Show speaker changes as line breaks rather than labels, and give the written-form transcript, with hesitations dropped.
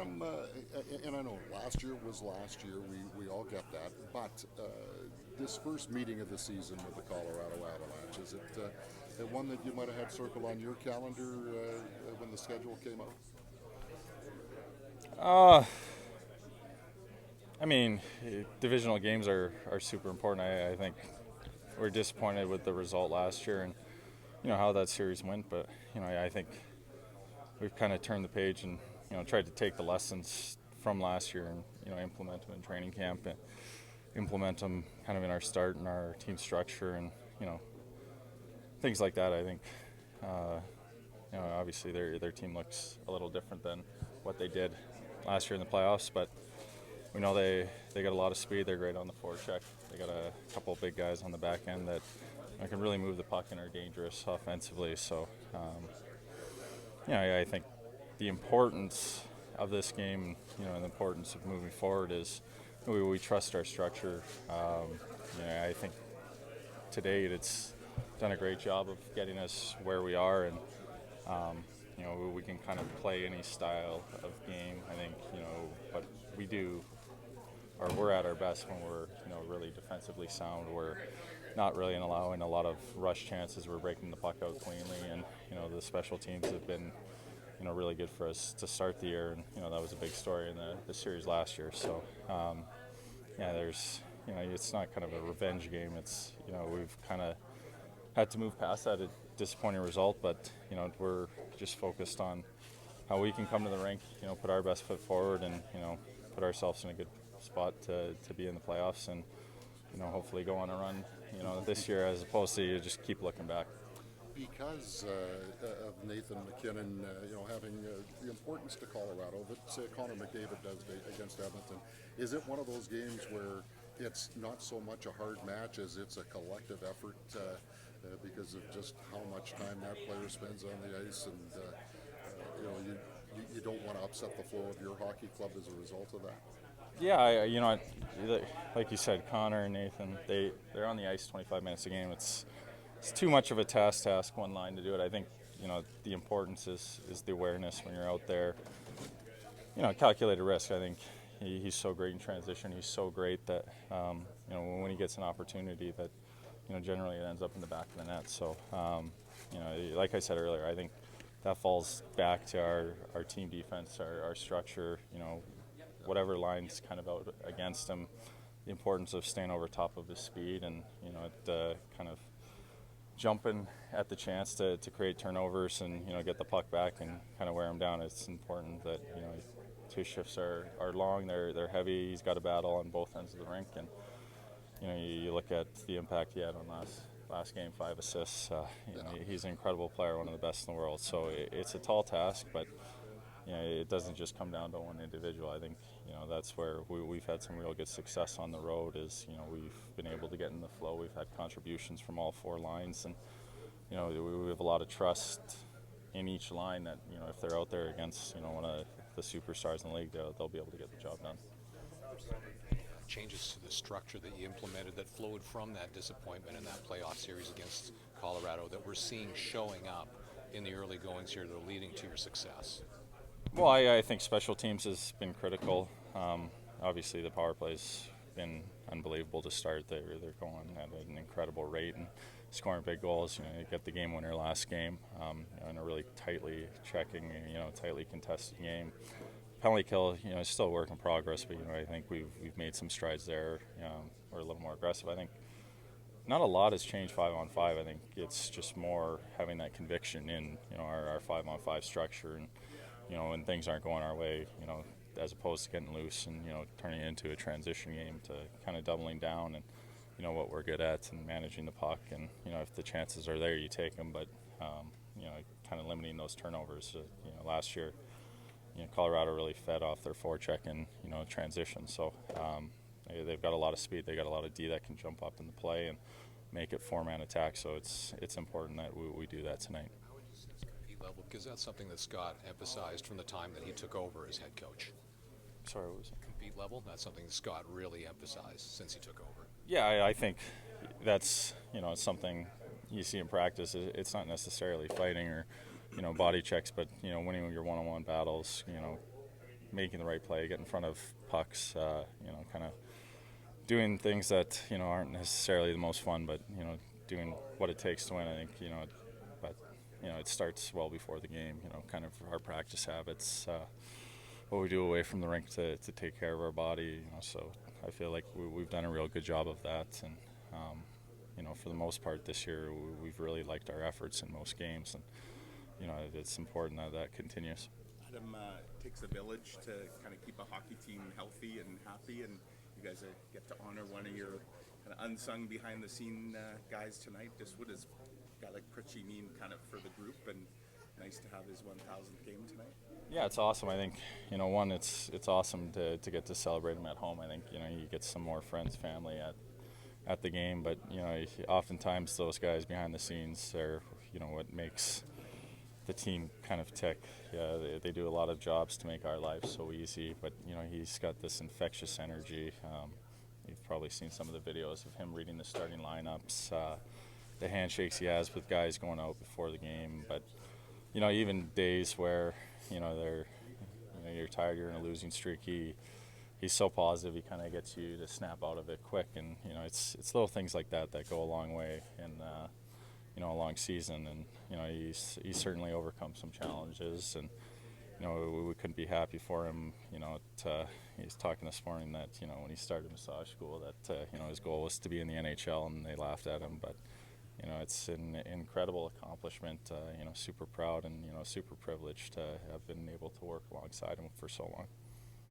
Adam, and I know last year was last year, we all get that, but this first meeting of the season with the Colorado Avalanche, is it one that you might have had circled on your calendar when the schedule came out?
Uh, I mean, divisional games are super important. I think we're disappointed with the result last year and how that series went, but I think we've kind of turned the page and tried to take the lessons from last year and implement them in training camp and implement them kind of in our start and our team structure and things like that. I think obviously their team looks a little different than what they did last year in the playoffs, but we know they got a lot of speed. They're great on the forecheck. They got a couple of big guys on the back end that can really move the puck and are dangerous offensively. So, I think the importance of this game, and the importance of moving forward is we trust our structure. I think to date it's done a great job of getting us where we are, and we can kind of play any style of game. I think but we do, or we're at our best when we're really defensively sound. We're not really allowing a lot of rush chances. We're breaking the puck out cleanly, and the special teams have been really good for us to start the year, and that was a big story in the series last year. So there's it's not kind of a revenge game. It's we've kind of had to move past that disappointing result, but we're just focused on how we can come to the rink, put our best foot forward, and put ourselves in a good spot to be in the playoffs, and hopefully go on a run this year, as opposed to just keep looking back.
Because of Nathan McKinnon, having the importance to Colorado that Connor McDavid does against Edmonton, is it one of those games where it's not so much a hard match as it's a collective effort because of just how much time that player spends on the ice, and you don't want to upset the flow of your hockey club as a result of that?
Yeah, like you said, Connor and Nathan, they're on the ice 25 minutes a game. It's too much of a task to ask one line to do it. I think the importance is the awareness when you're out there. Calculated risk. I think he's so great in transition. He's so great that when he gets an opportunity, that generally it ends up in the back of the net. So like I said earlier, I think that falls back to our team defense, our structure. Whatever line's kind of out against him, the importance of staying over top of his speed and kind of jumping at the chance to create turnovers and get the puck back and kind of wear him down. It's important that his shifts are long, they're heavy. He's got a battle on both ends of the rink, and you look at the impact he had on last game, 5 assists. He's an incredible player, one of the best in the world. So it's a tall task, but it doesn't just come down to one individual. I think that's where we've had some real good success on the road. Is we've been able to get in the flow. We've had contributions from all 4 lines, and we have a lot of trust in each line that if they're out there against one of the superstars in the league, they'll be able to get the job done.
Changes to the structure that you implemented that flowed from that disappointment in that playoff series against Colorado that we're seeing showing up in the early goings here that are leading to your success?
Well, I think special teams has been critical. Obviously, the power play's been unbelievable to start. They're going at an incredible rate and scoring big goals. You get the game winner last game in a really tightly tightly contested game. Penalty kill, is still a work in progress, but I think we've made some strides there. We're a little more aggressive. I think not a lot has changed 5-on-5. I think it's just more having that conviction in our 5-on-5 structure, and when things aren't going our way, as opposed to getting loose and turning it into a transition game, to kind of doubling down and what we're good at and managing the puck, and if the chances are there, you take them, but kind of limiting those turnovers. Last year, Colorado really fed off their forecheck and transition, so they've got a lot of speed. They got a lot of D that can jump up in the play and make it 4-man attack. So it's important that we do that tonight.
How would you sense compete level? Because that's something that Scott emphasized from the time that he took over as head coach.
Sorry, what was it?
Compete level. That's something that Scott really emphasized since he took over.
Yeah, I think that's something you see in practice. It's not necessarily fighting or body checks, but winning your one-on-one battles, making the right play, getting in front of pucks, you know, kind of doing things that, you know, aren't necessarily the most fun, but, you know, doing what it takes to win. I think, you know, but, you know, it starts well before the game, you know, kind of our practice habits, what we do away from the rink to take care of our body, you know. So I feel like we've done a real good job of that, and you know, for the most part this year we've really liked our efforts in most games, and you know, it's important that that continues.
Adam, it takes a village to kind of keep a hockey team healthy and happy, and you guys get to honor one of your kind of unsung behind the scene guys tonight. Just what does a guy like Pritchard mean kind of for the group, and nice to have his 1,000th game tonight?
Yeah, it's awesome. I think, you know, one, it's awesome to get to celebrate him at home. I think, you know, you get some more friends, family at the game, but you know, oftentimes those guys behind the scenes are, you know, what makes the team kind of tick. Yeah, they do a lot of jobs to make our lives so easy, but you know, he's got this infectious energy. You've probably seen some of the videos of him reading the starting lineups, the handshakes he has with guys going out before the game. But you know, even days where, you know, you're tired, you're in a losing streak, he's so positive. He kind of gets you to snap out of it quick, and you know, it's little things like that that go a long way in you know, a long season. And you know, he's certainly overcome some challenges, and you know, we couldn't be happy for him. You know, he's talking this morning that, you know, when he started massage school, that you know, his goal was to be in the NHL, and they laughed at him. But you know, it's an incredible accomplishment. You know, super proud and, you know, super privileged to have been able to work alongside him for so long.